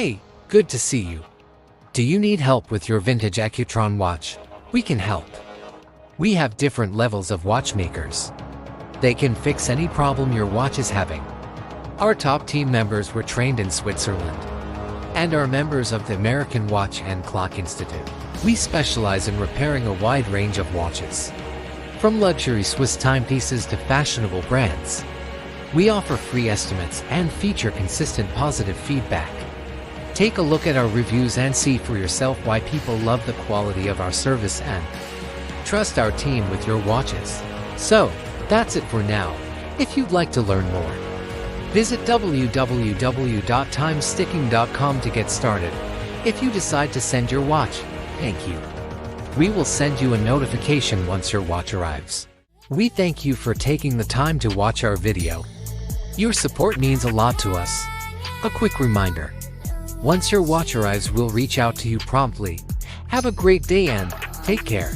Hey, good to see you. Do you need help with your vintage Accutron watch? We can help. We have different levels of watchmakers. They can fix any problem your watch is having. Our top team members were trained in Switzerland and are members of the American Watch and Clock Institute. We specialize in repairing a wide range of watches, from luxury Swiss timepieces to fashionable brands. We offer free estimates and feature consistent positive feedback. Take a look at our reviews and see for yourself why people love the quality of our service and trust our team with your watches. So, that's it for now. If you'd like to learn more, visit www.timesticking.com to get started. If you decide to send your watch, thank you. We will send you a notification once your watch arrives. We thank you for taking the time to watch our video. Your support means a lot to us. A quick reminder: once your watch arrives, we'll reach out to you promptly. Have a great day and take care.